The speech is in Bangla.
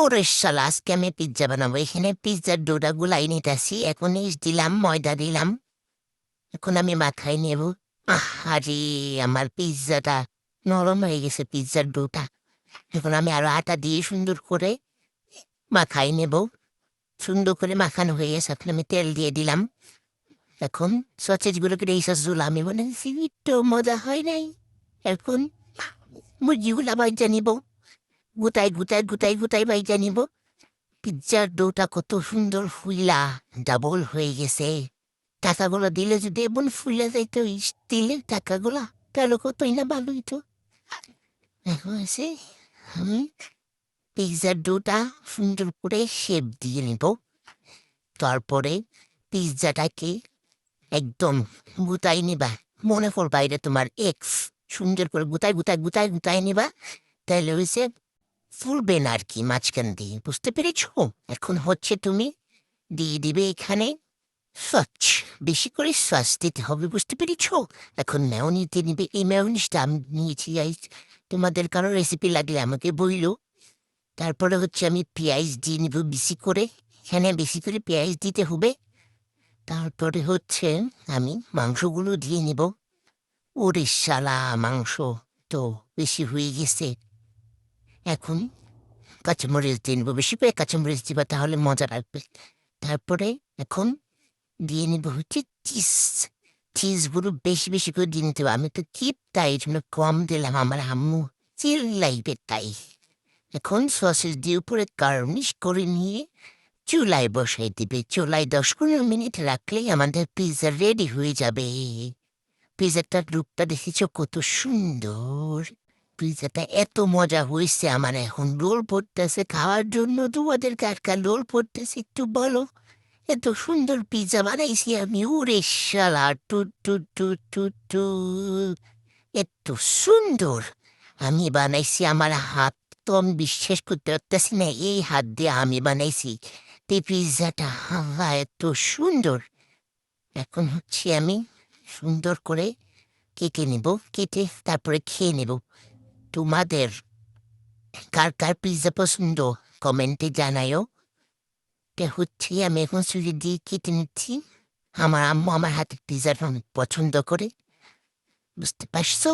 ওরে শালা আজকে আমি পিজ্জা বানাবো। এখানে পিজ্জার ডোটা গুলাই নিতেছি। এখন ইস্ট দিলাম, ময়দা দিলাম। এখন আমি মাখাই নেব। আরে আমার পিজ্জাটা নরম হয়ে গেছে, পিজ্জার ডোটা। এখন আমি আরো আটা দিয়ে সুন্দর করে মাখাই নেব। সুন্দর করে মাখানো হয়ে গেছে, এখন আমি তেল দিয়ে দিলাম। এখন সসেজ গুলোকে এই সসগুলো আমি বানাইছি, একটু মজা হয় নাই। এখন মুরগিগুলা বাইজা নিব, গুতাই গুতাই গুতাই গুতাই বাইজা নিব। পিজ্জার ডোটা কত সুন্দর ফুইলা ডাবল হয়ে গেছে। টাকাগুলো দিলে যদি এমন ফুইলা যাইতো স্টিলের টাকাগুলা, তাহলে কতই না ভালো হইতো। এখন আছে আমি পিজ্জার ডোটা সুন্দর করে শেপ দিয়ে নিব। তারপরে পিজ্জাটাকে একদম গুতাই নিবা। মনে করবা এটা তোমার এক্স। সুন্দর করে গুতাই গুতাই গুতাই গুতাই নিবা। তাহলে হয়েছে ফুলবে না আর কি মাঝখান দিয়ে, বুঝতে পেরেছ? এখন হচ্ছে তুমি দিয়ে দিবে এখানে সচ। বেশি করে সস দিতে হবে, বুঝতে পেরেছ? এখন মেয়নিজ দিয়ে নিবে। এই মেয়নিজটা আমি নিয়েছি গাইস, তোমাদের কারো রেসিপি লাগলে আমাকে বইলো। তারপরে হচ্ছে আমি পেঁয়াজ দিয়ে নিব বেশি করে। এখানে বেশি করে পেঁয়াজ দিতে হবে। তারপরে হচ্ছে আমি মাংসগুলো দিয়ে নিব। ওরে শালা, মাংস তো বেশি হয়ে গেছে। এখন কাঁচামরিচ দিয়ে নিব, বেশি করে কাঁচামরিচ দিবা, তাহলে মজা লাগবে। তারপরে এখন দিয়ে নিব হচ্ছে চিজ। চিজগুলো বেশি বেশি করে দিয়ে নিতে হবে। আমি তো কি তাই জন্য কম দিলাম, আমার আম্মু চিল্লাইবে তাই। এখন সসেস দিয়ে উপরে গার্নিশ করে নিয়ে চুলায় বসাই দিবে। চুলায় 10-15 মিনিট রাখলেই আমাদের পিৎজা রেডি হয়ে যাবে। পিৎজাটার রূপটা দেখেছ কত সুন্দর। পিৎজাটা এত মজা হয়েছে, আমার এখন রোল পড়তেছে খাওয়ার জন্য। তোমাদের কার কার রোল পড়তেছে একটু বলো। এত সুন্দর পিৎজা বানাইছি আমি, ওরে শালা টু টু টু টু টু। এত সুন্দর আমি বানাইছি, আমার হাত তো আমি বিশ্বাস করতে পারতেছি না, এই হাত দিয়ে আমি বানাইছি এই পিৎজাটা। হা এত সুন্দর। এখন হচ্ছে আমি সুন্দর করে কেটে নেব, কেটে তারপরে খেয়ে নেব। তোমাদের কার কার পিৎজা পছন্দ কমেন্টে জানায়ও। এটা হচ্ছে আমি এখন ছুরি দিয়ে কেটে নিচ্ছি। আমার আম্মু আমার হাতের পিৎজাটা অনেক পছন্দ করে, বুঝতে পারছো?